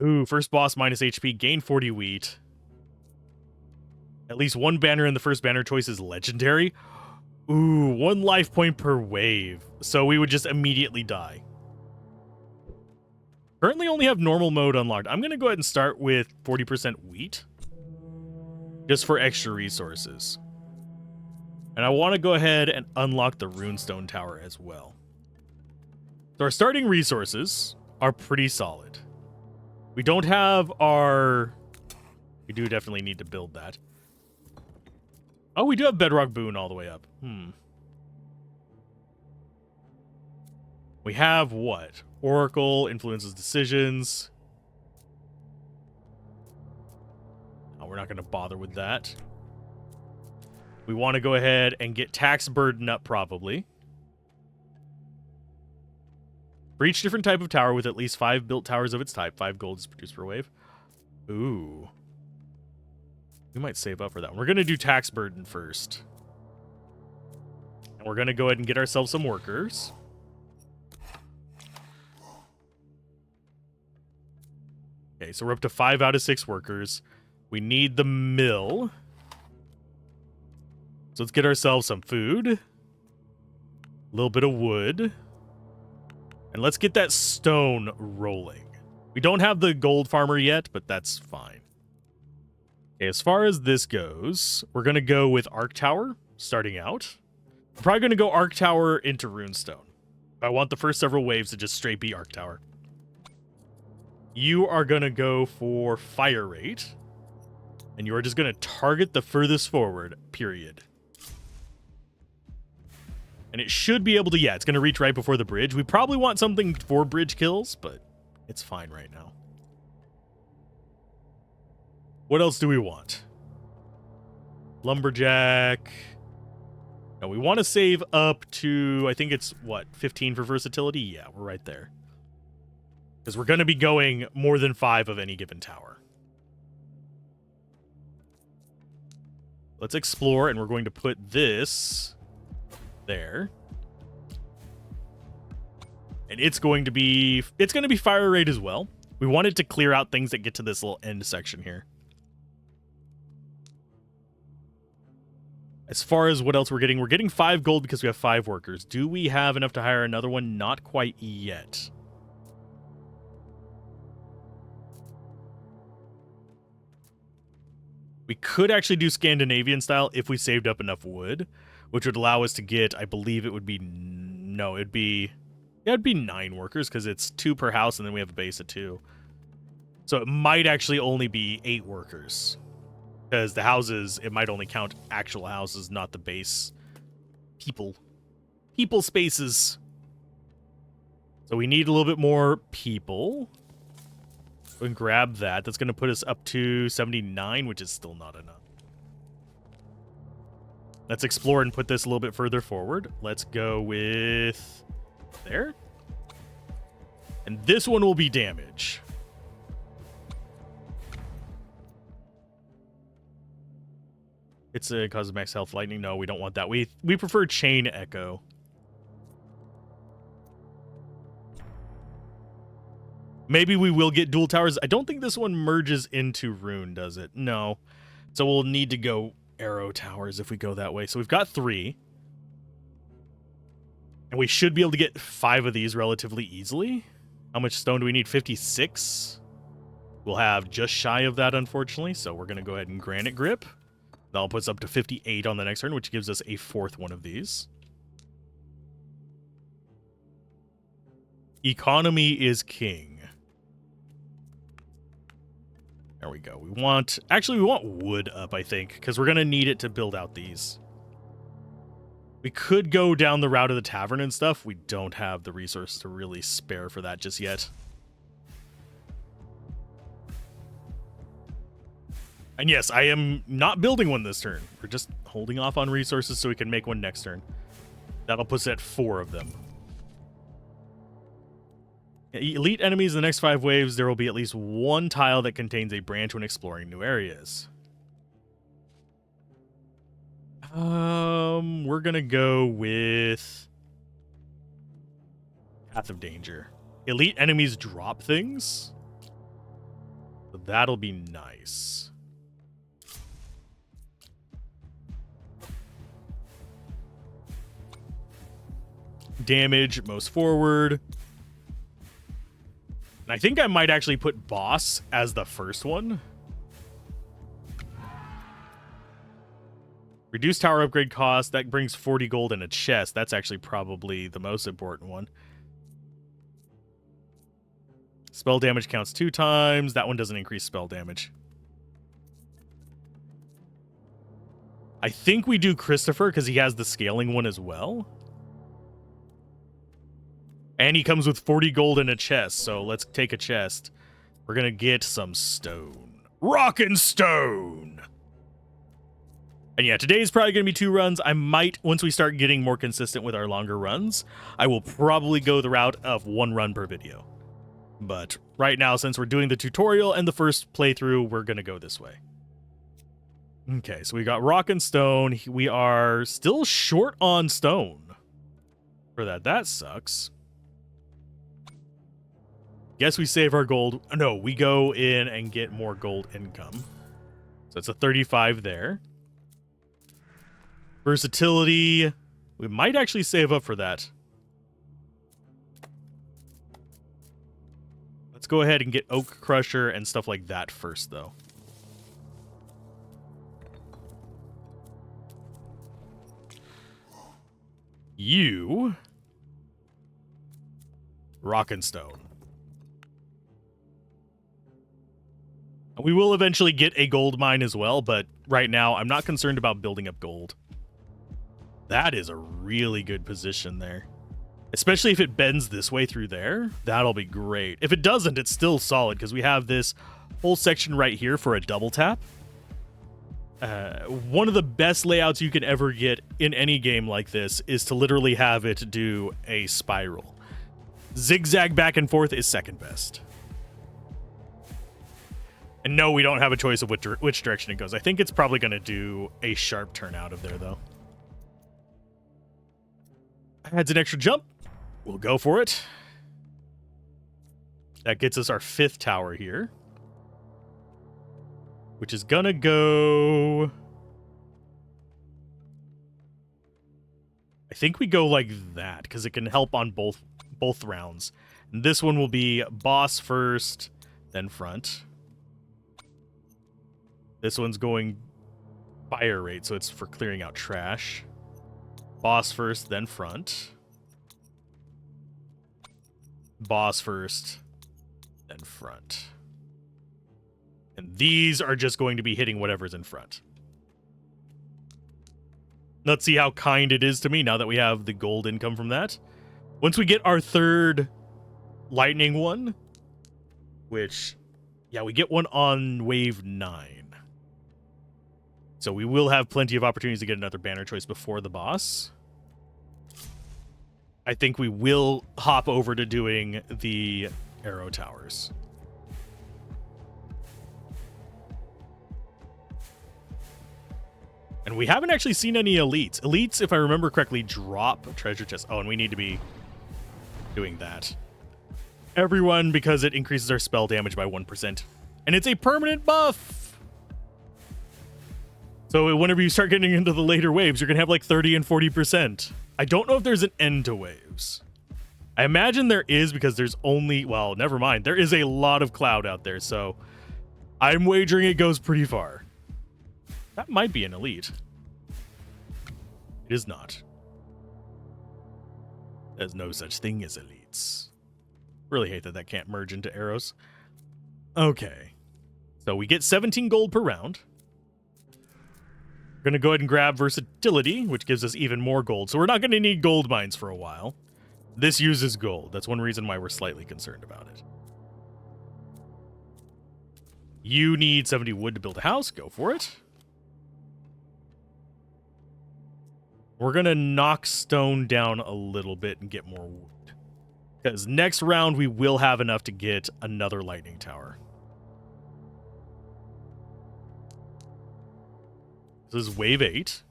Ooh, first boss minus HP, gain 40 wheat. At least one banner in the first banner choice is legendary. Ooh, 1 life point per wave. So we would just immediately die. Currently only have normal mode unlocked. I'm going to go ahead and start with 40% wheat. Just for extra resources. And I want to go ahead and unlock the runestone tower as well. So our starting resources are pretty solid. We don't have our... We do definitely need to build that. Oh, we do have bedrock boon all the way up. We have what? Oracle influences decisions. Oh, we're not going to bother with that. We want to go ahead and get tax burden up probably. For each different type of tower with at least 5 built towers of its type, 5 gold is produced per wave. Ooh. We might save up for that. We're going to do tax burden first. And we're going to go ahead and get ourselves some workers. Okay, so we're up to 5 out of 6 workers. We need the mill. So let's get ourselves some food. A little bit of wood. And let's get that stone rolling. We don't have the gold farmer yet, but that's fine. Okay, as far as this goes, we're going to go with Arc Tower, starting out. We're probably going to go Arc Tower into Runestone. I want the first several waves to just straight be Arc Tower. You are going to go for Fire Rate. And you are just going to target the furthest forward, period. And it should be able to, yeah, it's going to reach right before the bridge. We probably want something for bridge kills, but it's fine right now. What else do we want? Lumberjack. No, we want to save up to, I think it's, what, 15 for versatility? Yeah, we're right there. Because we're going to be going more than 5 of any given tower. Let's explore, and we're going to put this there. And it's going to be fire rate as well. We wanted to clear out things that get to this little end section here. As far as what else we're getting 5 gold because we have 5 workers. Do we have enough to hire another one? Not quite yet. We could actually do Scandinavian style if we saved up enough wood, which would allow us to get, I believe it would be, no, it'd be 9 workers because it's 2 per house and then we have a base of 2. So it might actually only be 8 workers. Because the houses, it might only count actual houses, not the base people. People spaces. So we need a little bit more people. We can grab that. That's going to put us up to 79, which is still not enough. Let's explore and put this a little bit further forward. Let's go with there. And this one will be damage. It's a cause of max health lightning. No, we don't want that. We prefer chain echo. Maybe we will get dual towers. I don't think this one merges into rune, does it? No. So we'll need to go arrow towers if we go that way. So we've got 3. And we should be able to get 5 of these relatively easily. How much stone do we need? 56. We'll have just shy of that, unfortunately. So we're going to go ahead and granite grip. That'll put us up to 58 on the next turn, which gives us a 4th one of these. Economy is king. There we go. We want wood up, I think, because we're going to need it to build out these. We could go down the route of the tavern and stuff. We don't have the resources to really spare for that just yet. And yes, I am not building one this turn. We're just holding off on resources so we can make one next turn. That'll put us at 4 of them. Elite enemies in the next 5 waves, there will be at least 1 tile that contains a branch when exploring new areas. We're gonna go with Path of Danger. Elite enemies drop things. So that'll be nice. Damage, most forward. And I think I might actually put boss as the first one. Reduce tower upgrade cost. That brings 40 gold in a chest. That's actually probably the most important one. Spell damage counts 2 times. That one doesn't increase spell damage. I think we do Christopher because he has the scaling one as well. And he comes with 40 gold in a chest, so let's take a chest. We're going to get some stone. Rockin' stone! And yeah, today's probably going to be 2 runs. I might, once we start getting more consistent with our longer runs, I will probably go the route of 1 run per video. But right now, since we're doing the tutorial and the first playthrough, we're going to go this way. Okay, so we got rock and stone. We are still short on stone for that. That sucks. Guess we save our gold. No, we go in and get more gold income. So it's a 35 there. Versatility. We might actually save up for that. Let's go ahead and get Oak Crusher and stuff like that first, though. You. Rock and stone. We will eventually get a gold mine as well, but right now I'm not concerned about building up gold. That is a really good position there. Especially if it bends this way through there, that'll be great. If it doesn't, it's still solid because we have this whole section right here for a double tap. One of the best layouts you can ever get in any game like this is to literally have it do a spiral. Zigzag back and forth is second best. And no, we don't have a choice of which direction it goes. I think it's probably going to do a sharp turn out of there, though. Adds an extra jump. We'll go for it. That gets us our 5th tower here. Which is going to go... I think we go like that, because it can help on both rounds. And this one will be boss first, then front. This one's going fire rate, so it's for clearing out trash. Boss first, then front. Boss first, then front. And these are just going to be hitting whatever's in front. Let's see how kind it is to me now that we have the gold income from that. Once we get our 3rd lightning one, which, yeah, we get one on wave 9. So we will have plenty of opportunities to get another banner choice before the boss. I think we will hop over to doing the arrow towers. And we haven't actually seen any elites. Elites, if I remember correctly, drop treasure chests. Oh, and we need to be doing that. Everyone, because it increases our spell damage by 1%. And it's a permanent buff! So whenever you start getting into the later waves, you're going to have like 30 and 40%. I don't know if there's an end to waves. I imagine there is because there's only... Well, never mind. There is a lot of cloud out there, so I'm wagering it goes pretty far. That might be an elite. It is not. There's no such thing as elites. Really hate that that can't merge into arrows. Okay. So we get 17 gold per round. We're going to go ahead and grab versatility, which gives us even more gold. So we're not going to need gold mines for a while. This uses gold. That's one reason why we're slightly concerned about it. You need 70 wood to build a house. Go for it. We're going to knock stone down a little bit and get more wood. Because next round we will have enough to get another lightning tower. This is wave 8.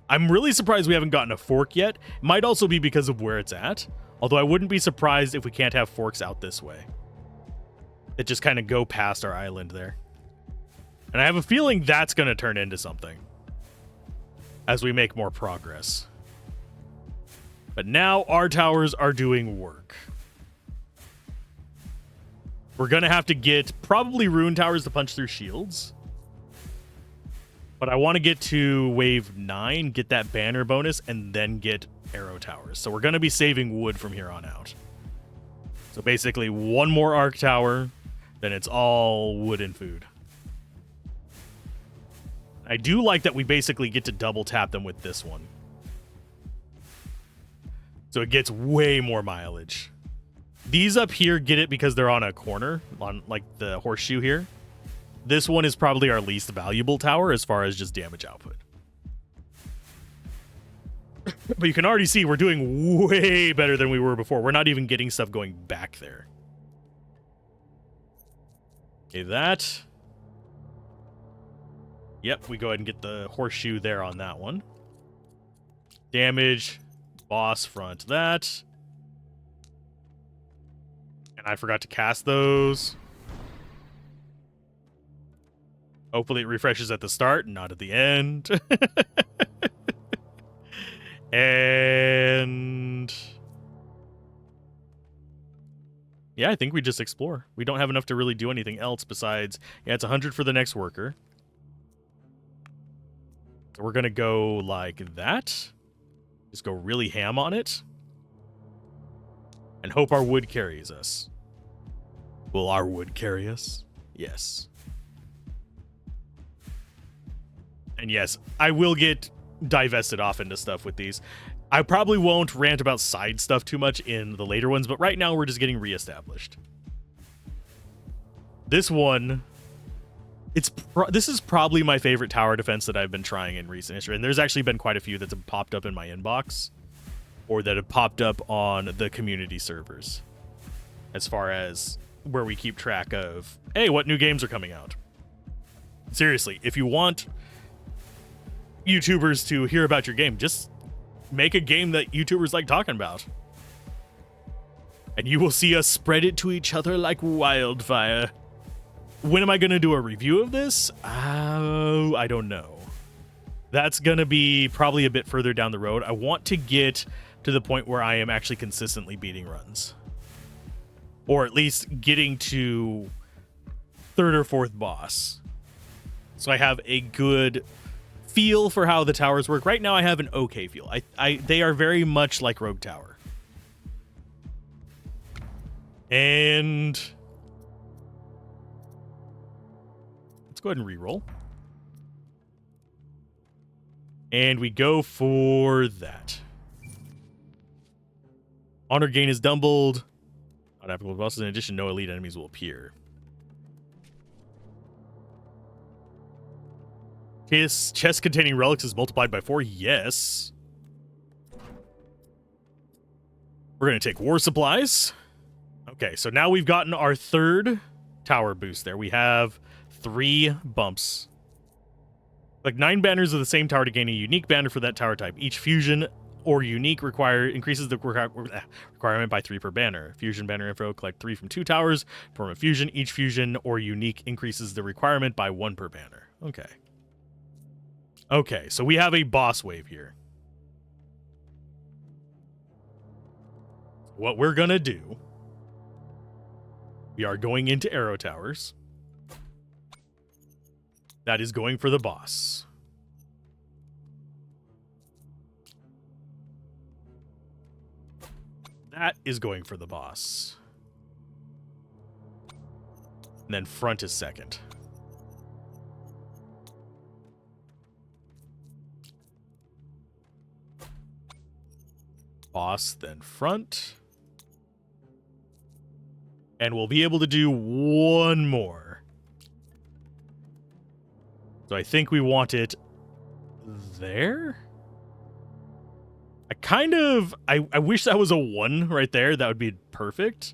I'm really surprised we haven't gotten a fork yet. It might also be because of where it's at. Although I wouldn't be surprised if we can't have forks out this way. that just kind of go past our island there. And I have a feeling that's going to turn into something as we make more progress. But now our towers are doing work. We're going to have to get probably rune towers to punch through shields. But I want to get to wave 9, get that banner bonus, and then get arrow towers. So we're going to be saving wood from here on out. So basically one more arc tower, then it's all wood and food. I do like that we basically get to double tap them with this one. So it gets way more mileage. These up here get it because they're on a corner, on like the horseshoe here. This one is probably our least valuable tower as far as just damage output. But you can already see we're doing way better than we were before. We're not even getting stuff going back there. Okay, that. Yep, we go ahead and get the horseshoe there on that one. Damage, boss front, that. And I forgot to cast those. Hopefully it refreshes at the start, not at the end. And yeah, I think we just explore. We don't have enough to really do anything else besides, yeah, it's 100 for the next worker. So we're going to go like that. Just go really ham on it. And hope our wood carries us. Will our wood carry us? Yes. And yes, I will get divested off into stuff with these. I probably won't rant about side stuff too much in the later ones, but right now we're just getting reestablished. This one, this is probably my favorite tower defense that I've been trying in recent history, and there's actually been quite a few that have popped up in my inbox or that have popped up on the community servers as far as where we keep track of, hey, what new games are coming out. Seriously, if you want YouTubers to hear about your game, just make a game that YouTubers like talking about. And you will see us spread it to each other like wildfire. When am I going to do a review of this? I don't know. That's going to be probably a bit further down the road. I want to get to the point where I am actually consistently beating runs. Or at least getting to 3rd or 4th boss. So I have a good feel for how the towers work. Right now I have an okay feel. They are very much like Rogue Tower. And let's go ahead and reroll. And we go for that. Honor gain is doubled. On applicable bosses, in addition, no elite enemies will appear. Chest containing relics is multiplied by 4. Yes. We're going to take war supplies. Okay, so now we've gotten our 3rd tower boost there. We have 3 bumps. Like 9 banners of the same tower to gain a unique banner for that tower type. Each fusion or unique increases the requirement by 3 per banner. Fusion banner info, collect 3 from 2 towers. Form a fusion. Each fusion or unique increases the requirement by 1 per banner. Okay. Okay, so we have a boss wave here. What we're gonna do, we are going into arrow towers. That is going for the boss. That is going for the boss. And then front is second. Boss, then front. And we'll be able to do one more. So I think we want it there. I wish that was a 1 right there. That would be perfect.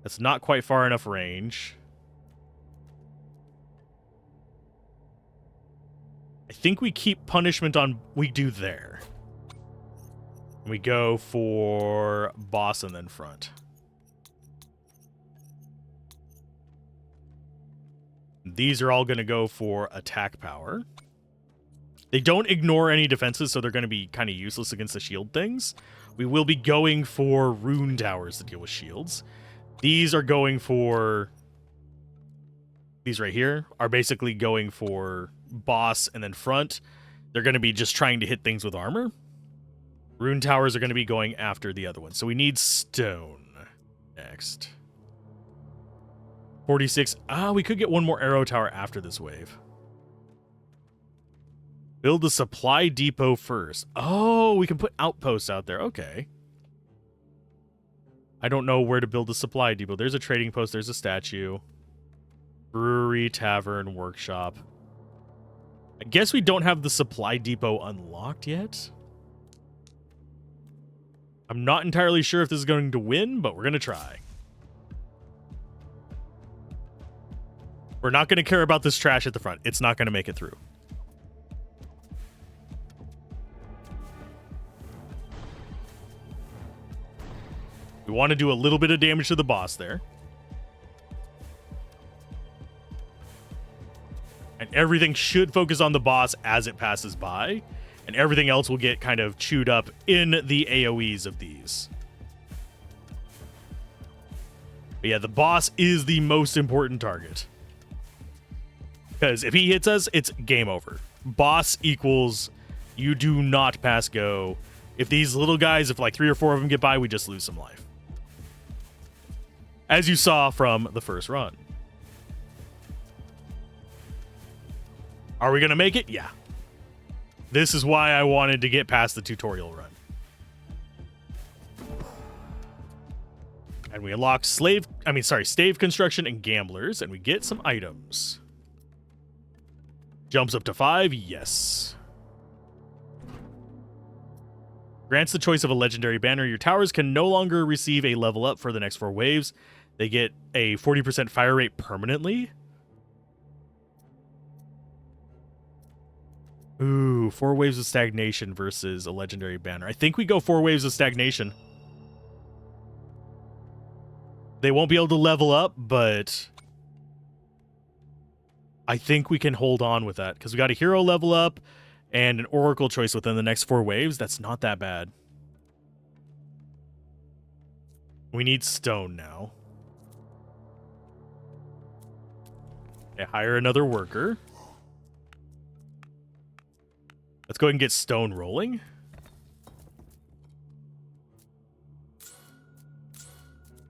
That's not quite far enough range. I think we keep punishment on, we do there. We go for boss and then front. these are all going to go for attack power. They don't ignore any defenses, so they're going to be kind of useless against the shield things. We will be going for rune towers to deal with shields. These are going for... These right here are basically going for boss and then front. They're going to be just trying to hit things with armor. Rune towers are going to be going after the other ones. So we need stone next. 46. We could get one more arrow tower after this wave. Build the supply depot first. Oh, we can put outposts out there. Okay. I don't know where to build the supply depot. There's a trading post. There's a statue. Brewery, tavern, workshop. I guess we don't have the supply depot unlocked yet. I'm not entirely sure if this is going to win, but we're going to try. We're not going to care about this trash at the front. It's not going to make it through. We want to do a little bit of damage to the boss there. And everything should focus on the boss as it passes by. And everything else will get kind of chewed up in the AoEs of these. But yeah, the boss is the most important target. Because if he hits us, it's game over. Boss equals you do not pass go. If these little guys, if like 3 or 4 of them get by, we just lose some life. As you saw from the first run. Are we going to make it? Yeah. This is why I wanted to get past the tutorial run. And we unlock stave construction and gamblers, and we get some items. Jumps up to 5, yes. Grants the choice of a legendary banner. Your towers can no longer receive a level up for the next 4 waves. They get a 40% fire rate permanently. Ooh, 4 waves of stagnation versus a legendary banner. I think we go 4 waves of stagnation. They won't be able to level up, but I think we can hold on with that because we got a hero level up and an oracle choice within the next 4 waves. That's not that bad. We need stone now. Okay, hire another worker. Let's go ahead and get stone rolling.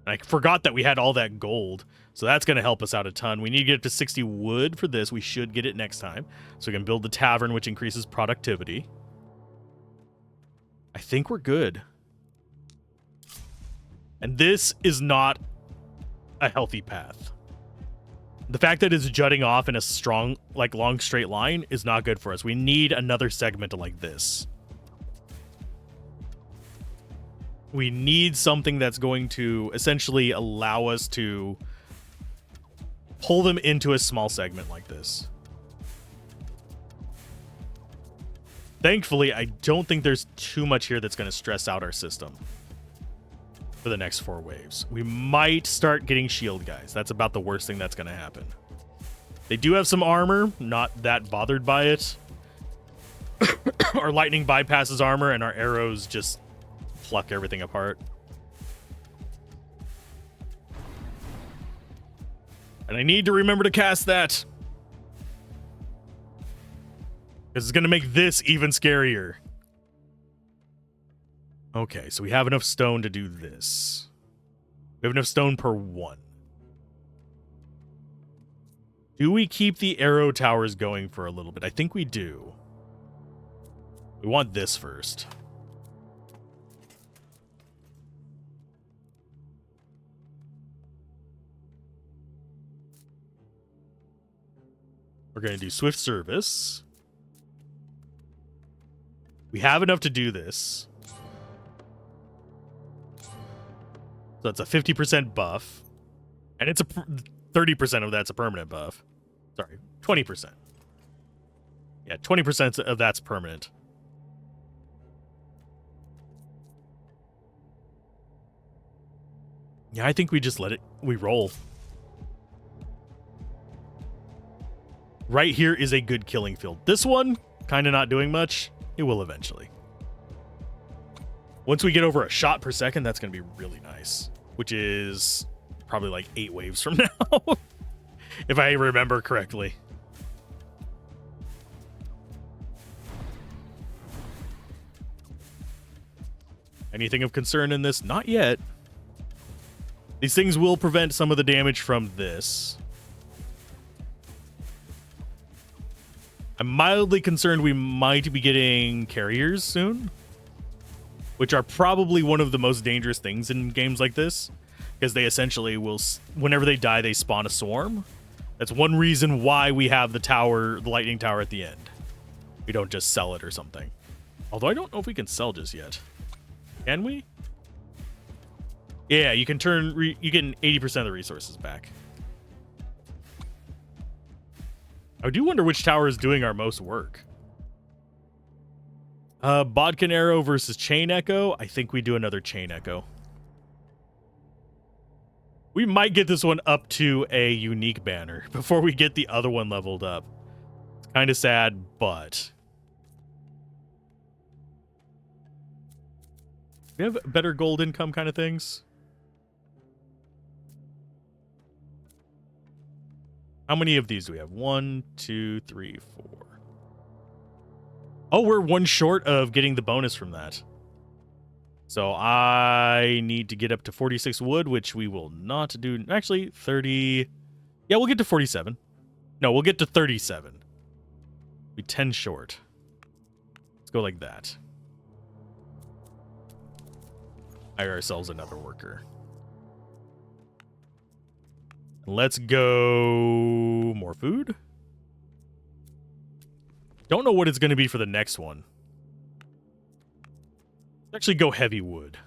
I forgot that we had all that gold, so that's going to help us out a ton. We need to get up to 60 wood for this. We should get it next time. So we can build the tavern, which increases productivity. I think we're good. And this is not a healthy path. The fact that it's jutting off in a strong, like long straight line is not good for us. We need another segment like this. We need something that's going to essentially allow us to pull them into a small segment like this. Thankfully, I don't think there's too much here that's going to stress out our system for the next 4 waves. We might start getting shield guys. That's about the worst thing that's going to happen. They do have some armor, not that bothered by it. Our lightning bypasses armor and our arrows just pluck everything apart. And I need to remember to cast that, because it's going to make this even scarier. Okay, so we have enough stone to do this. We have enough stone per 1. Do we keep the arrow towers going for a little bit? I think we do. We want this first. We're going to do swift service. We have enough to do this. So that's a 50% buff. And it's a 30% of that's a permanent buff. Sorry, 20%. Yeah, 20% of that's permanent. Yeah, I think we just let it... We roll. Right here is a good killing field. This one, kind of not doing much. It will eventually. Once we get over a shot per second, that's going to be really nice. Which is probably like 8 waves from now. If I remember correctly. Anything of concern in this? Not yet. These things will prevent some of the damage from this. I'm mildly concerned we might be getting carriers soon, which are probably one of the most dangerous things in games like this, because they essentially will, whenever they die, they spawn a swarm. That's one reason why we have the tower, the lightning tower at the end. We don't just sell it or something. Although I don't know if we can sell just yet. Can we? Yeah, you can you get 80% of the resources back. I do wonder which tower is doing our most work. Bodkin Arrow versus Chain Echo. I think we do another Chain Echo. We might get this one up to a unique banner before we get the other one leveled up. It's kind of sad, but... we have better gold income kind of things. How many of these do we have? 1, 2, 3, 4. Oh, we're 1 short of getting the bonus from that. So I need to get up to 46 wood, which we will not do. Actually, 30. Yeah, we'll get to 47. No, we'll get to 37. Be 10 short. Let's go like that. Hire ourselves another worker. Let's go more food. Don't know what it's going to be for the next one. Let's actually go heavy wood.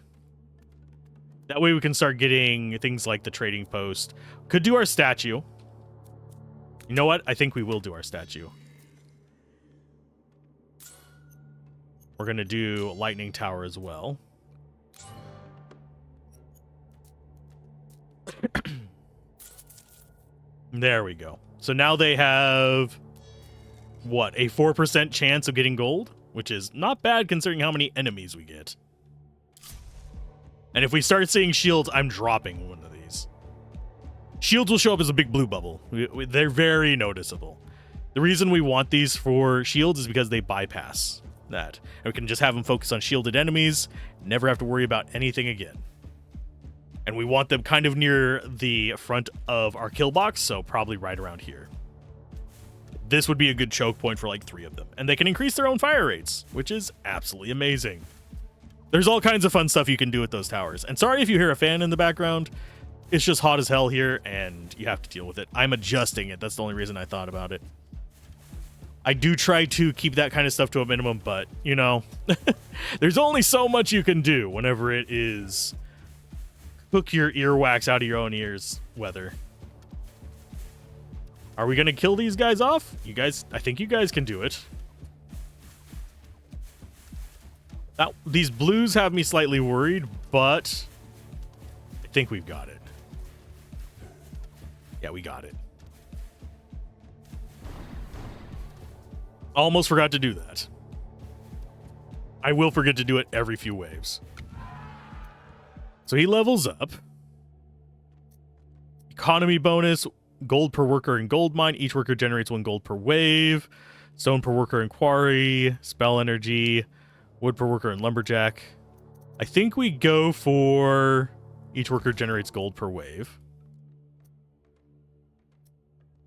That way we can start getting things like the trading post. Could do our statue. You know what? I think we will do our statue. We're going to do lightning tower as well. There we go. So now they have, what, a 4% chance of getting gold? Which is not bad considering how many enemies we get. And if we start seeing shields, I'm dropping one of these. Shields will show up as a big blue bubble. They're very noticeable. The reason we want these for shields is because they bypass that. And we can just have them focus on shielded enemies, never have to worry about anything again. And we want them kind of near the front of our kill box, so probably right around here. This would be a good choke point for like 3 of them. And they can increase their own fire rates, which is absolutely amazing. There's all kinds of fun stuff you can do with those towers. And sorry if you hear a fan in the background. It's just hot as hell here, and you have to deal with it. I'm adjusting it. That's the only reason I thought about it. I do try to keep that kind of stuff to a minimum, but, you know, there's only so much you can do whenever it is cook your earwax out of your own ears weather. Are we going to kill these guys off? You guys, I think you guys can do it. Now, these blues have me slightly worried, but I think we've got it. Yeah, we got it. Almost forgot to do that. I will forget to do it every few waves. So he levels up. Economy bonus, gold per worker in gold mine. Each worker generates 1 gold per wave. Stone per worker in quarry. Spell energy. Wood per worker in lumberjack. I think we go for each worker generates gold per wave.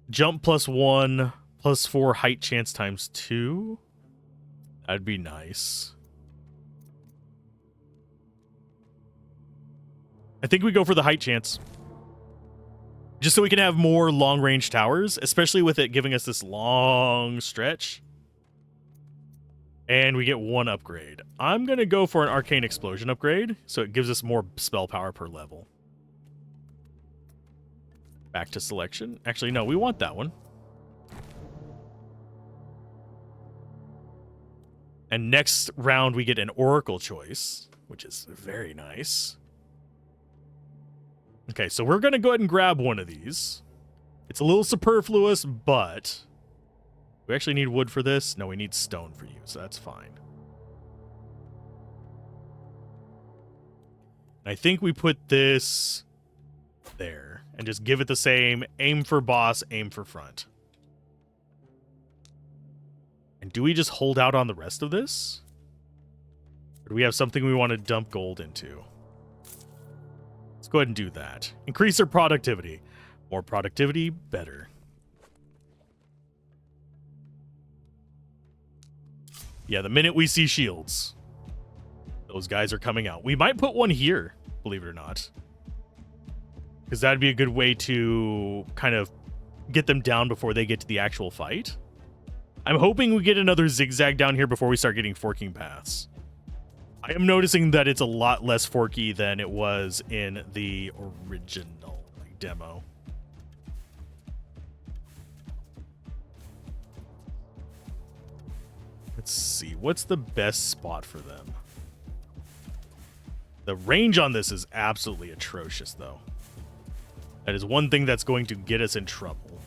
Jump +1, +4 height chance times 2. That'd be nice. I think we go for the height chance. Just so we can have more long-range towers, especially with it giving us this long stretch. And we get 1 upgrade. I'm going to go for an Arcane Explosion upgrade, so it gives us more spell power per level. Back to selection. Actually, no, we want that one. And next round, we get an Oracle choice, which is very nice. Okay, so we're going to go ahead and grab one of these. It's a little superfluous, but We actually need wood for this? No, we need stone for you, so that's fine. And I think we put this there and just give it the same aim for boss, aim for front. And do we just hold out on the rest of this? Or do we have something we want to dump gold into? Let's go ahead and do that. Increase our productivity. More productivity, better. Yeah, the minute we see shields, those guys are coming out. We might put one here, believe it or not. Because that'd be a good way to kind of get them down before they get to the actual fight. I'm hoping we get another zigzag down here before we start getting forking paths. I am noticing that it's a lot less forky than it was in the original demo. Let's see, what's the best spot for them? The range on this is absolutely atrocious, though. That is one thing that's going to get us in trouble.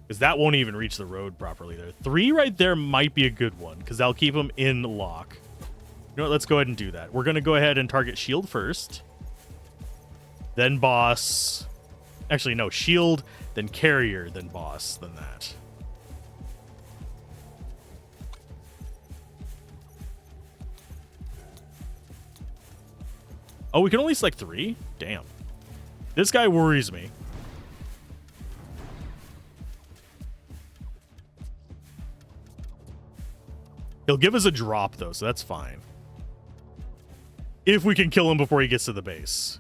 Because that won't even reach the road properly there. 3 right there might be a good one, because that'll keep them in lock. You know what, let's go ahead and do that. We're going to go ahead and target shield first. Then boss. Actually, no, shield, then carrier, then boss, then that. Oh, we can only select 3? Damn. This guy worries me. He'll give us a drop, though, so that's fine. If we can kill him before he gets to the base.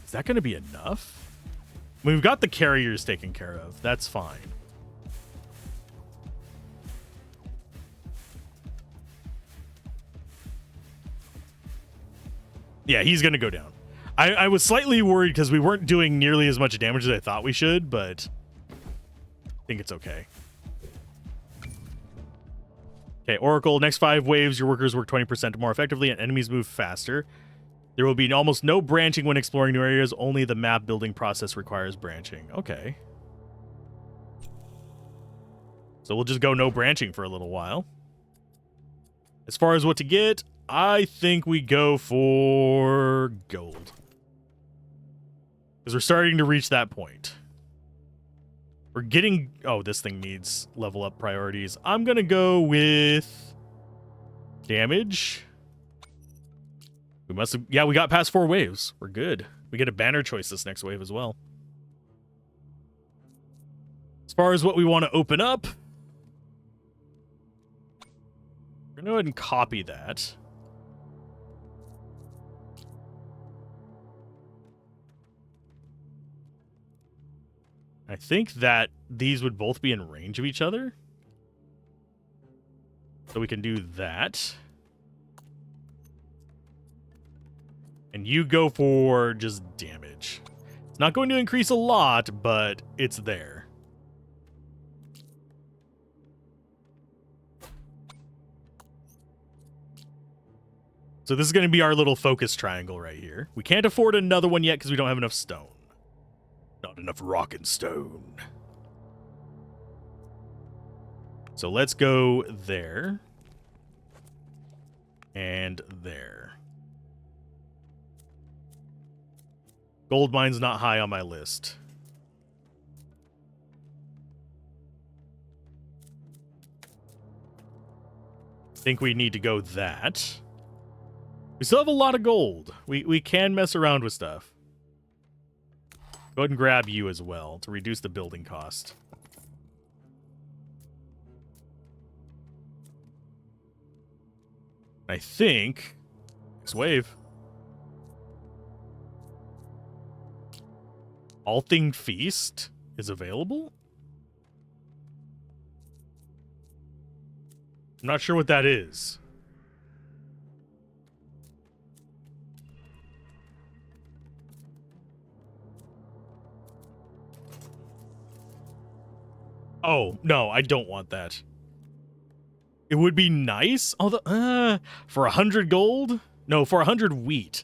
Is that going to be enough? I mean, we've got the carriers taken care of. That's fine. Yeah, he's going to go down. I was slightly worried because we weren't doing nearly as much damage as I thought we should, but I think it's okay. Okay, Oracle, next 5 waves, your workers work 20% more effectively and enemies move faster. There will be almost no branching when exploring new areas. Only the map building process requires branching. Okay. So we'll just go no branching for a little while. As far as what to get, I think we go for gold. Because we're starting to reach that point. We're getting... Oh, this thing needs level up priorities. I'm going to go with damage. We must have... Yeah, we got past 4 waves. We're good. We get a banner choice this next wave as well. As far as what we want to open up, we're going to go ahead and copy that. I think that these would both be in range of each other. So we can do that. And you go for just damage. It's not going to increase a lot, but it's there. So this is going to be our little focus triangle right here. We can't afford another one yet because we don't have enough stone. Not enough rock and stone. So let's go there. And there. Gold mine's not high on my list. Think we need to go that. We still have a lot of gold. We can mess around with stuff. Go ahead and grab you as well to reduce the building cost. I think next wave. Alting Feast is available. I'm not sure what that is. Oh, no, I don't want that. It would be nice, although for 100 gold? No, for 100 wheat.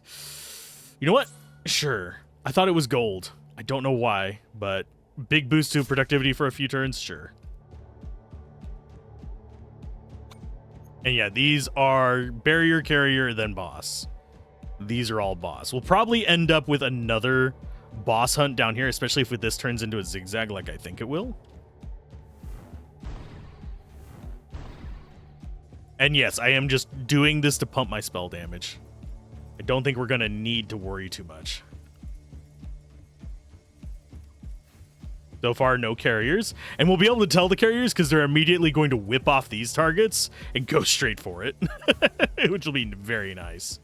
You know what? Sure. I thought it was gold. I don't know why, but big boost to productivity for a few turns, sure. And yeah, these are barrier, carrier, then boss. These are all boss. We'll probably end up with another boss hunt down here, especially if this turns into a zigzag like I think it will. And yes, I am just doing this to pump my spell damage. I don't think we're going to need to worry too much. So far, no carriers. And we'll be able to tell the carriers because they're immediately going to whip off these targets and go straight for it. Which will be very nice.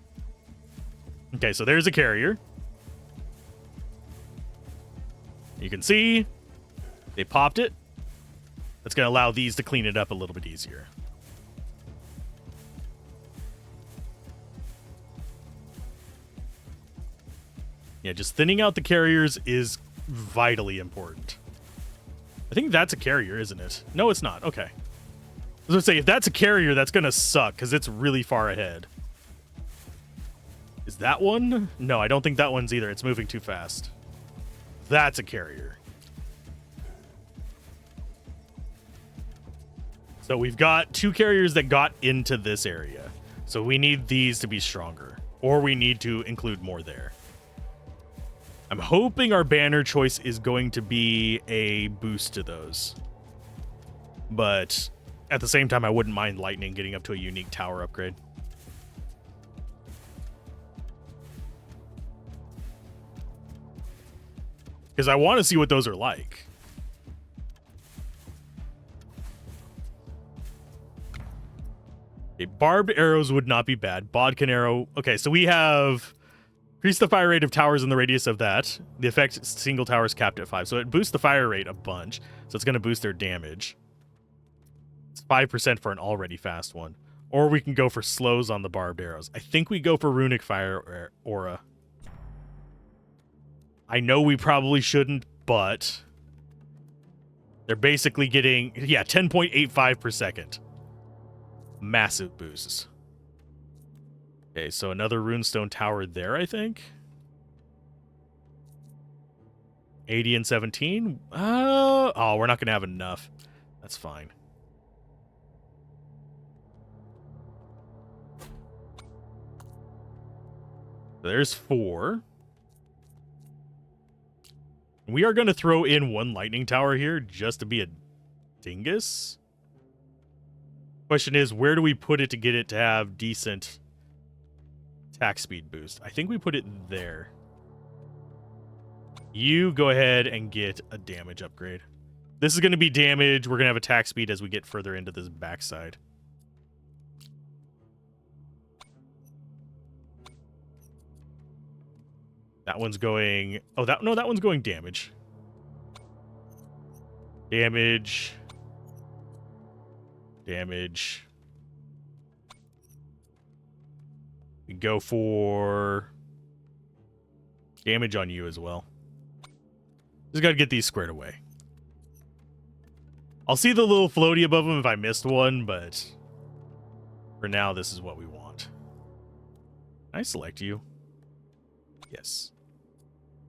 Okay, so there's a carrier. You can see they popped it. That's going to allow these to clean it up a little bit easier. Yeah, just thinning out the carriers is vitally important. I think that's a carrier, isn't it? No, it's not. Okay. I was going to say, if that's a carrier, that's going to suck because it's really far ahead. Is that one? No, I don't think that one's either. It's moving too fast. That's a carrier. So we've got 2 carriers that got into this area. So we need these to be stronger. Or we need to include more there. I'm hoping our banner choice is going to be a boost to those. But at the same time, I wouldn't mind lightning getting up to a unique tower upgrade. Because I want to see what those are like. Okay, barbed arrows would not be bad. Bodkin arrow. Okay, so we have increase the fire rate of towers in the radius of that. The effect single tower is capped at 5. So it boosts the fire rate a bunch. So it's going to boost their damage. It's 5% for an already fast one. Or we can go for slows on the barbed arrows. I think we go for runic fire aura. I know we probably shouldn't, but they're basically getting, 10.85 per second. Massive boosts. Okay, so another runestone tower there, I think. 80 and 17. Oh, we're not going to have enough. That's fine. There's 4. We are going to throw in 1 lightning tower here just to be a dingus. Question is, where do we put it to get it to have decent attack speed boost? I think we put it there. You go ahead and get a damage upgrade. This is going to be damage. We're going to have attack speed as we get further into this backside. That one's going... Oh, that one's going damage. Damage. Damage. We go for damage on you as well. Just got to get these squared away. I'll see the little floaty above them if I missed one, but for now, this is what we want. Can I select you? Yes.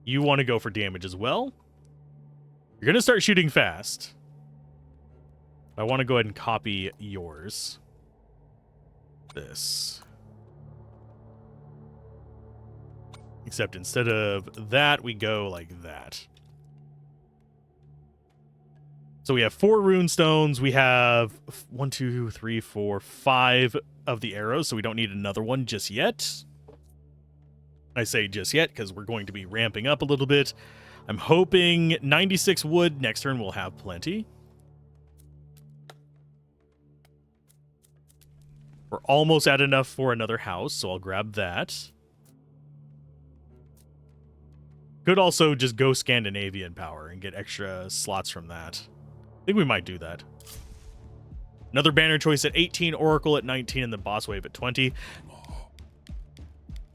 You want to go for damage as well. You're going to start shooting fast. I want to go ahead and copy yours. This. Except instead of that, we go like that. So we have 4 rune stones. We have 1, 2, 3, 4, 5 of the arrows, so we don't need another one just yet. I say just yet because we're going to be ramping up a little bit. I'm hoping 96 wood. Next turn we'll have plenty. We're almost at enough for another house, so I'll grab that. Could also just go Scandinavian power and get extra slots from that. I think we might do that. Another banner choice at 18, Oracle at 19, and the boss wave at 20.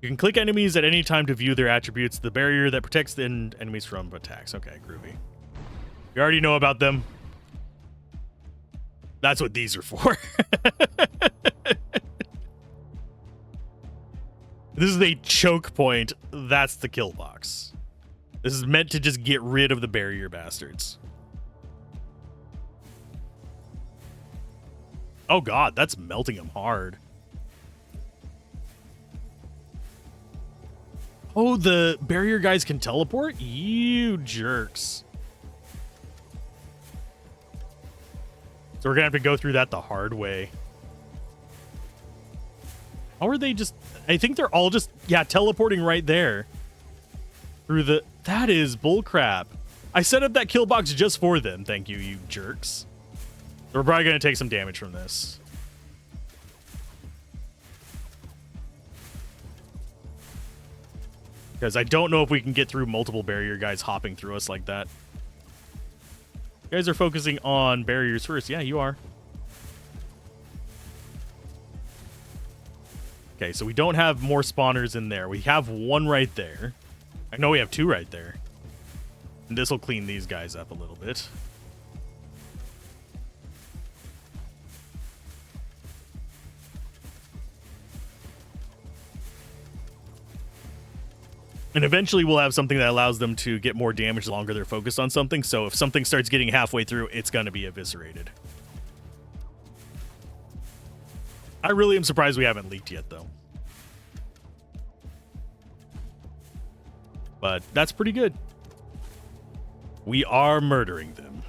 You can click enemies at any time to view their attributes. The barrier that protects the enemies from attacks. Okay, groovy. We already know about them. That's what these are for. This is a choke point. That's the kill box. This is meant to just get rid of the barrier bastards. Oh god, that's melting them hard. Oh, the barrier guys can teleport? You jerks. So we're gonna have to go through that the hard way. How are they just... I think they're all just... Yeah, teleporting right there. Through the... That is bullcrap. I set up that kill box just for them. Thank you, you jerks. We're probably gonna take some damage from this. Because I don't know if we can get through multiple barrier guys hopping through us like that. You guys are focusing on barriers first. Yeah, you are. Okay, so we don't have more spawners in there. We have one right there. I know we have two right there. And this will clean these guys up a little bit. And eventually we'll have something that allows them to get more damage the longer they're focused on something. So if something starts getting halfway through, it's going to be eviscerated. I really am surprised we haven't leaked yet, though. But that's pretty good. We are murdering them.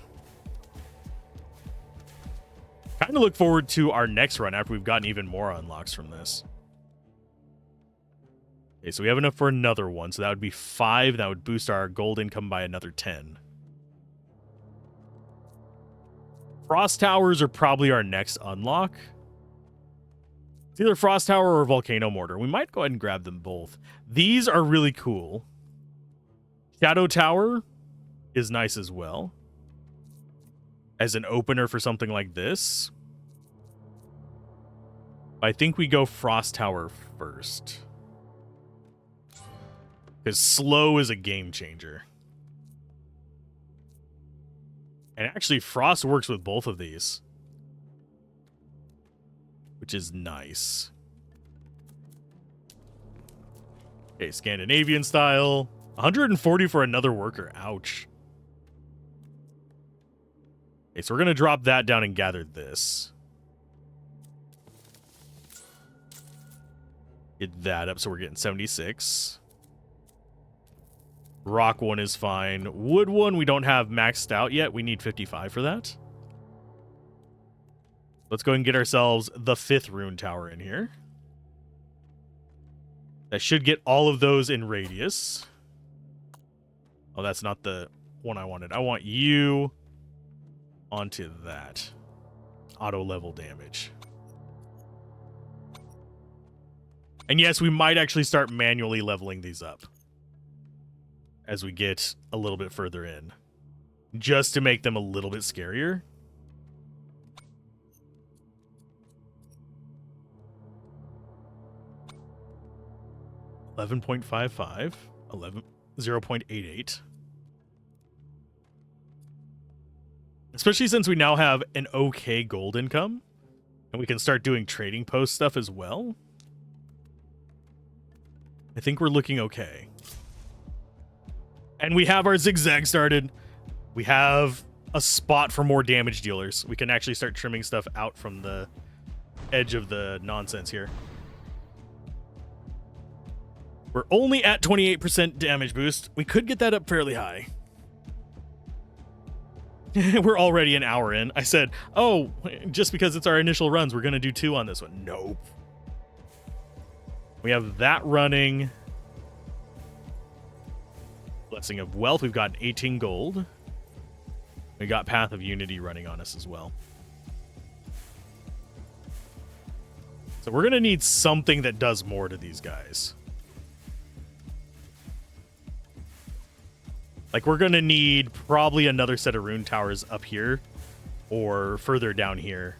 Kind of look forward to our next run after we've gotten even more unlocks from this. Okay, so we have enough for another one. So that would be 5. That would boost our gold income by another 10. Frost Towers are probably our next unlock. It's either Frost Tower or Volcano Mortar. We might go ahead and grab them both. These are really cool. Shadow Tower is nice as well. As an opener for something like this. I think we go Frost Tower first. Because slow is a game changer. And actually, Frost works with both of these. Which is nice. Okay, Scandinavian style. 140 for another worker. Ouch. Okay, so we're going to drop that down and gather this. Get that up so we're getting 76. Rock one is fine. Wood one we don't have maxed out yet. We need 55 for that. Let's go and get ourselves the 5th rune tower in here. That should get all of those in radius. Oh, that's not the one I wanted. I want you onto that. Auto level damage. And yes, we might actually start manually leveling these up as we get a little bit further in, just to make them a little bit scarier. $11.55, 0.88. Especially since we now have an okay gold income, and we can start doing trading post stuff as well. I think we're looking okay. And we have our zigzag started. We have a spot for more damage dealers. We can actually start trimming stuff out from the edge of the nonsense here. We're only at 28% damage boost. We could get that up fairly high. We're already an hour in. I said, oh, just because it's our initial runs, we're going to do 2 on this one. Nope. We have that running. Blessing of Wealth. We've got 18 gold. We got Path of Unity running on us as well. So we're going to need something that does more to these guys. Like, we're going to need probably another set of rune towers up here or further down here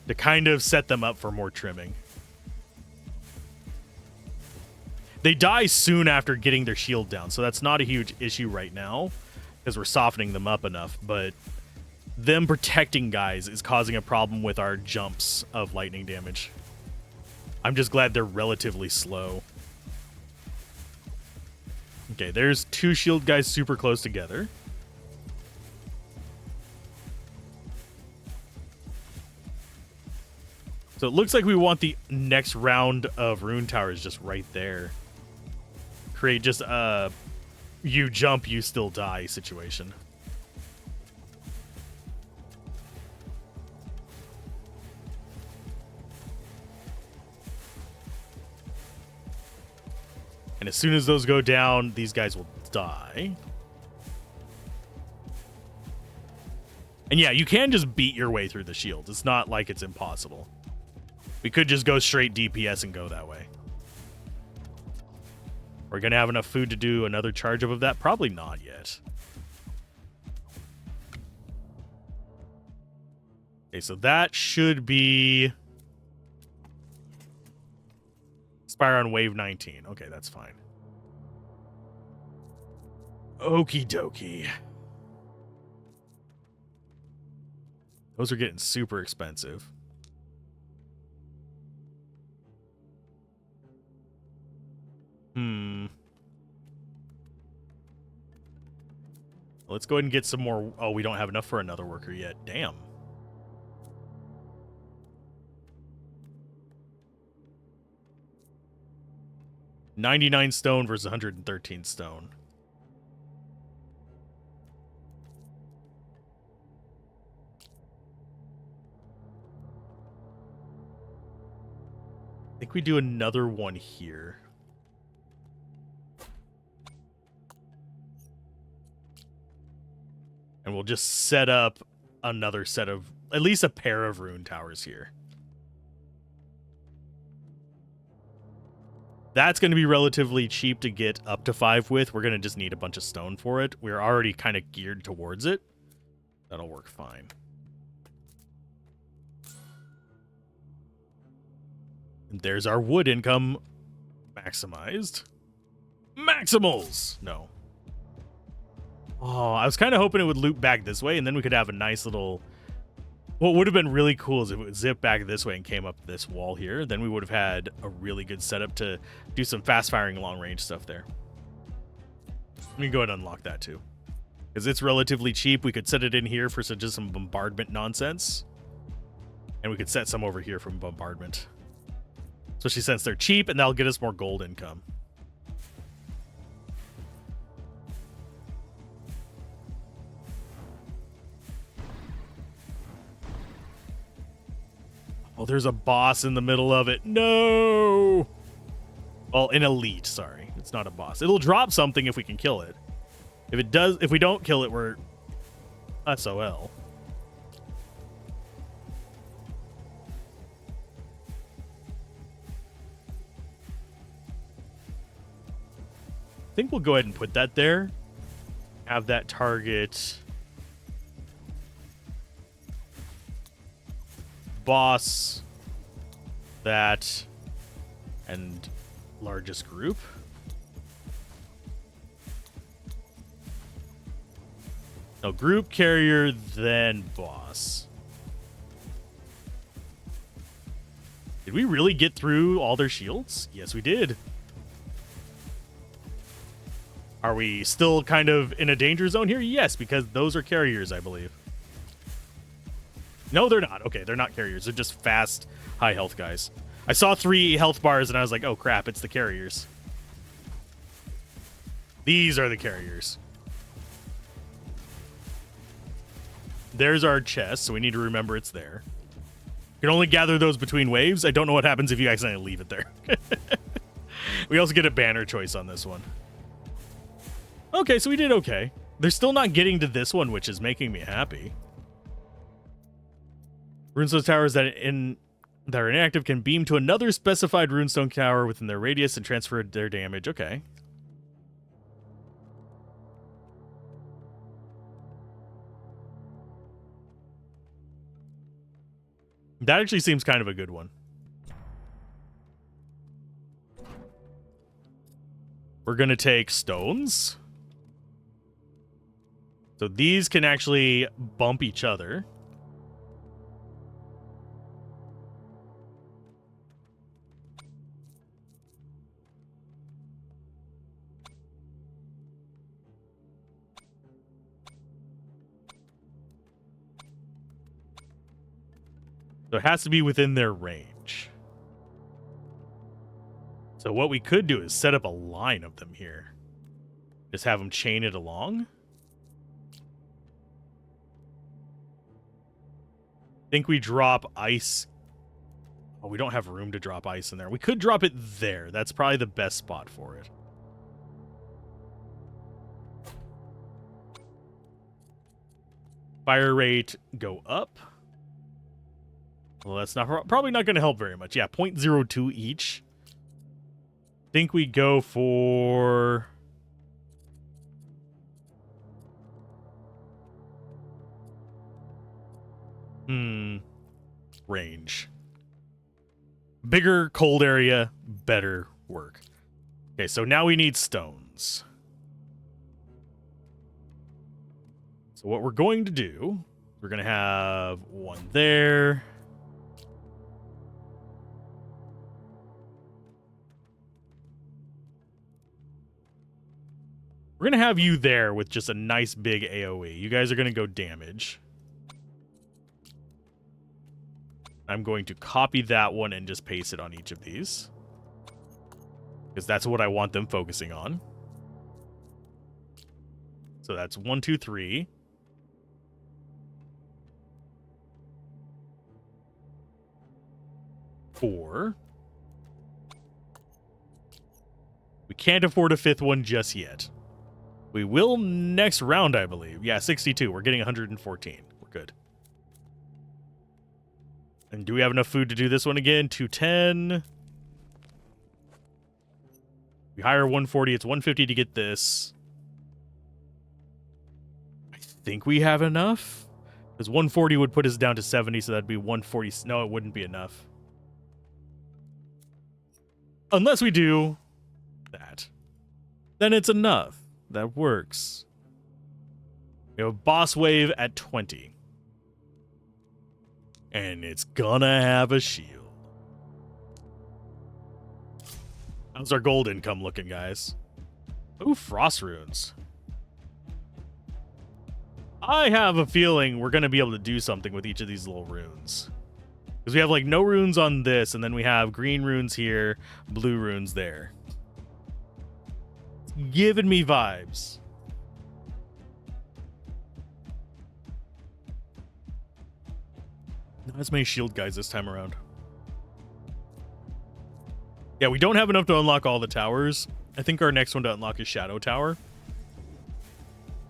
to kind of set them up for more trimming. They die soon after getting their shield down, so that's not a huge issue right now because we're softening them up enough, but them protecting guys is causing a problem with our jumps of lightning damage. I'm just glad they're relatively slow. Okay, there's 2 shield guys super close together. So it looks like we want the next round of rune towers just right there. Create just a you jump, you still die situation. And as soon as those go down, these guys will die. And yeah, you can just beat your way through the shield. It's not like it's impossible. We could just go straight DPS and go that way. We're going to have enough food to do another charge up of that? Probably not yet. Okay, so that should be... Expire on wave 19. Okay, that's fine. Okie dokie. Those are getting super expensive. Let's go ahead and get some more. Oh, we don't have enough for another worker yet. Damn. $99 stone versus 113 stone. I think we do another one here. And we'll just set up another set of, at least a pair of rune towers here. That's going to be relatively cheap to get up to 5 with. We're going to just need a bunch of stone for it. We're already kind of geared towards it. That'll work fine. And there's our wood income maximized. Maximals! No. Oh, I was kind of hoping it would loop back this way, and then we could have a nice little... What would have been really cool is if it would zip back this way and came up this wall here. Then we would have had a really good setup to do some fast-firing long-range stuff there. Let me go ahead and unlock that, too. Because it's relatively cheap. We could set it in here for just some bombardment nonsense. And we could set some over here from bombardment. Especially since they're cheap, and that'll get us more gold income. Oh, there's a boss in the middle of it. No! Well, an elite, sorry. It's not a boss. It'll drop something if we can kill it. If we don't kill it, we're SOL. I think we'll go ahead and put that there. Have that target boss, that, and largest group. No, group, carrier, then boss. Did we really get through all their shields? Yes, we did. Are we still kind of in a danger zone here? Yes, because those are carriers, I believe. No, they're not. Okay, they're not carriers. They're just fast, high health guys. I saw 3 health bars and I was like, oh crap, it's the carriers. These are the carriers. There's our chest, so we need to remember it's there. You can only gather those between waves. I don't know what happens if you accidentally leave it there. We also get a banner choice on this one. Okay, so we did okay. They're still not getting to this one, which is making me happy. Runestone towers that are inactive can beam to another specified runestone tower within their radius and transfer their damage. Okay. That actually seems kind of a good one. We're going to take stones. So these can actually bump each other. So it has to be within their range. So what we could do is set up a line of them here. Just have them chain it along. I think we drop ice. Oh, we don't have room to drop ice in there. We could drop it there. That's probably the best spot for it. Fire rate go up. Well, that's not probably not going to help very much. Yeah, 0.02 each. Think we go for range. Bigger cold area, better work. Okay, so now we need stones. So what we're going to do, we're going to have one there. We're going to have you there with just a nice big AoE. You guys are going to go damage. I'm going to copy that one and just paste it on each of these, because that's what I want them focusing on. So that's 1, 2, 3. Four. We can't afford a fifth one just yet. We will next round, I believe. Yeah, 62. We're getting 114. We're good. And do we have enough food to do this one again? 210. We hire 140. It's 150 to get this. I think we have enough. Because 140 would put us down to 70, so that'd be 140. No, it wouldn't be enough. Unless we do that. Then it's enough. That works. We have a boss wave at 20. And it's gonna have a shield. How's our gold income looking, guys? Ooh, frost runes. I have a feeling we're gonna be able to do something with each of these little runes. Because we have like no runes on this, and then we have green runes here, blue runes there. It's giving me vibes. Not as many shield guys this time around. Yeah, we don't have enough to unlock all the towers. I think our next one to unlock is Shadow Tower.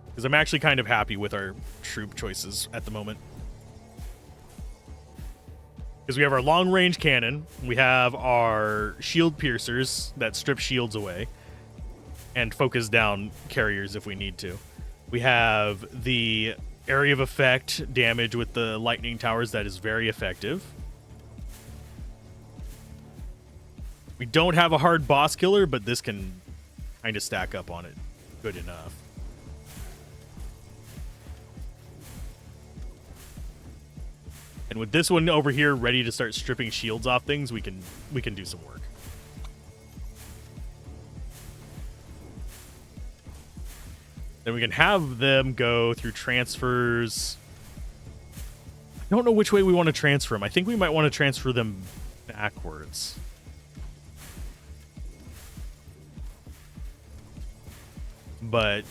Because I'm actually kind of happy with our troop choices at the moment. Because we have our long-range cannon. We have our shield piercers that strip shields away. And focus down carriers if we need to. We have the area of effect damage with the lightning towers that is very effective. We don't have a hard boss killer, but this can kind of stack up on it good enough. And with this one over here ready to start stripping shields off things, we can do some work. Then we can have them go through transfers. I don't know which way we want to transfer them. I think we might want to transfer them backwards. But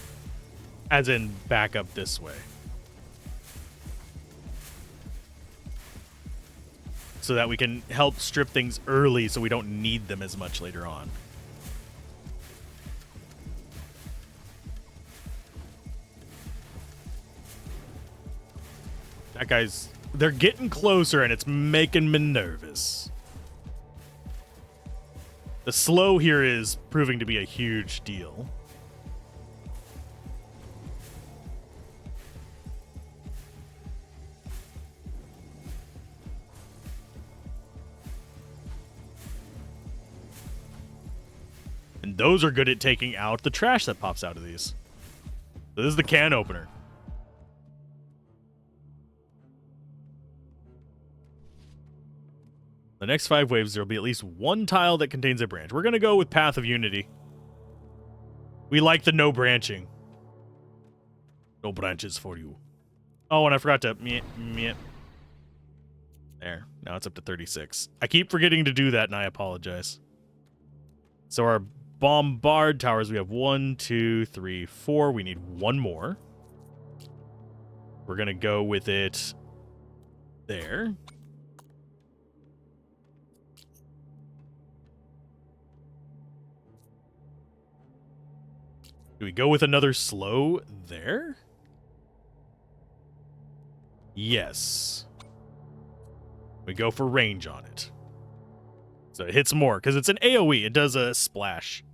as in back up this way. So that we can help strip things early so we don't need them as much later on. That guy's... They're getting closer and it's making me nervous. The slow here is proving to be a huge deal. And those are good at taking out the trash that pops out of these. So this is the can opener. The next 5 waves, there'll be at least one tile that contains a branch. We're going to go with Path of Unity. We like the no branching. No branches for you. Oh, and I forgot to... There. Now it's up to 36. I keep forgetting to do that, and I apologize. So our bombard towers, we have 1, 2, 3, 4. We need one more. We're going to go with it there. Do we go with another slow there? Yes. We go for range on it. So it hits more, because it's an AoE. It does a splash.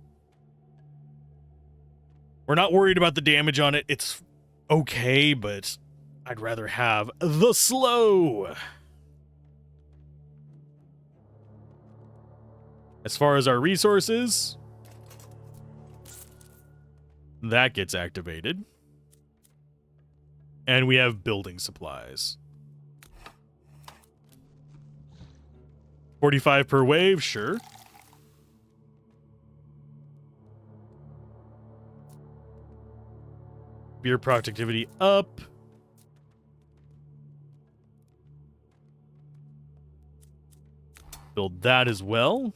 We're not worried about the damage on it. It's okay, but I'd rather have the slow. As far as our resources, that gets activated. And we have building supplies. 45 per wave, sure. Beer productivity up. Build that as well.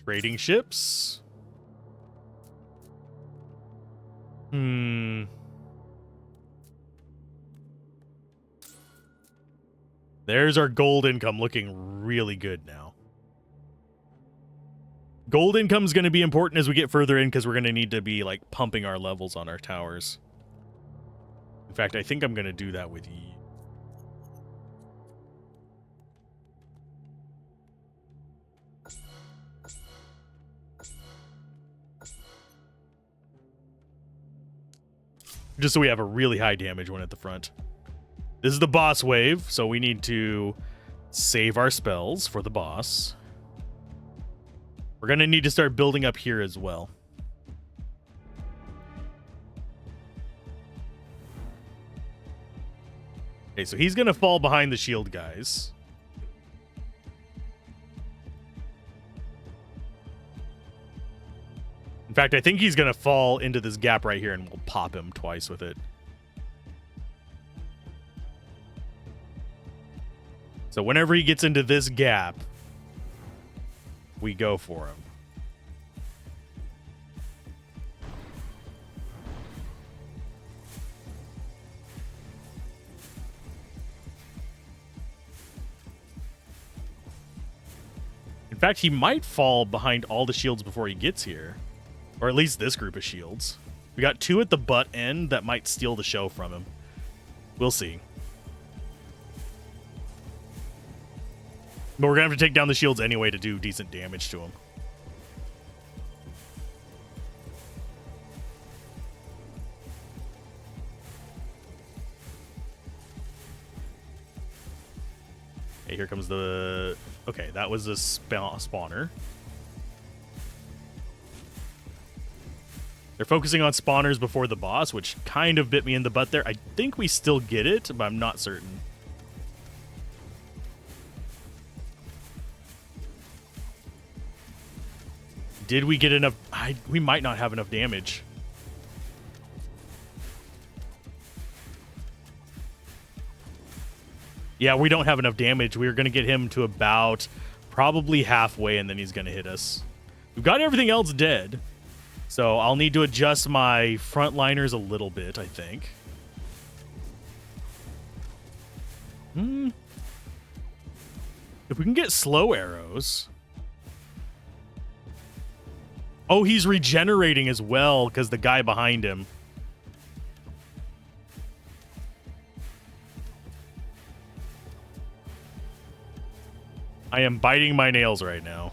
Trading ships. There's our gold income looking really good now. Gold income is going to be important as we get further in because we're going to need to be like pumping our levels on our towers. In fact, I think I'm going to do that with you. Just so we have a really high damage one at the front. This is the boss wave, so we need to save our spells for the boss. We're going to need to start building up here as well. Okay, so he's going to fall behind the shield guys. In fact, I think he's going to fall into this gap right here, and we'll pop him twice with it. So whenever he gets into this gap, we go for him. In fact, he might fall behind all the shields before he gets here. Or at least this group of shields. We got 2 at the butt end that might steal the show from him. We'll see. But we're going to have to take down the shields anyway to do decent damage to him. Okay, here comes the... Okay, that was a spawner. They're focusing on spawners before the boss, which kind of bit me in the butt there. I think we still get it, but I'm not certain. Did we get enough? We might not have enough damage. Yeah, we don't have enough damage. We're going to get him to about probably halfway, and then he's going to hit us. We've got everything else dead. So I'll need to adjust my frontliners a little bit, I think. If we can get slow arrows... Oh, he's regenerating as well because the guy behind him. I am biting my nails right now.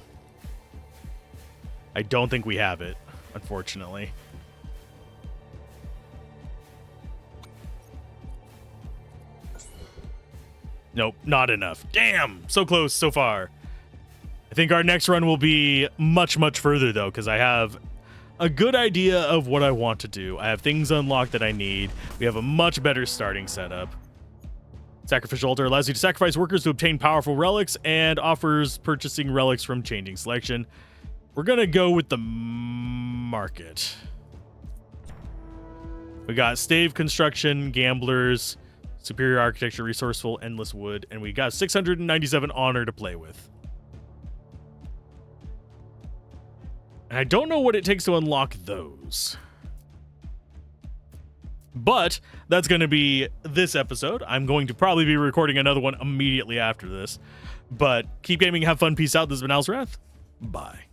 I don't think we have it, unfortunately. Nope, not enough. Damn, so close so far. I think our next run will be much, much further, though, because I have a good idea of what I want to do. I have things unlocked that I need. We have a much better starting setup. Sacrificial Altar allows you to sacrifice workers to obtain powerful relics and offers purchasing relics from changing selection. We're going to go with the market. We got stave construction, gamblers, superior architecture, resourceful, endless wood, and we got 697 honor to play with. And I don't know what it takes to unlock those. But that's going to be this episode. I'm going to probably be recording another one immediately after this. But keep gaming, have fun, peace out. This has been Alzorath. Bye.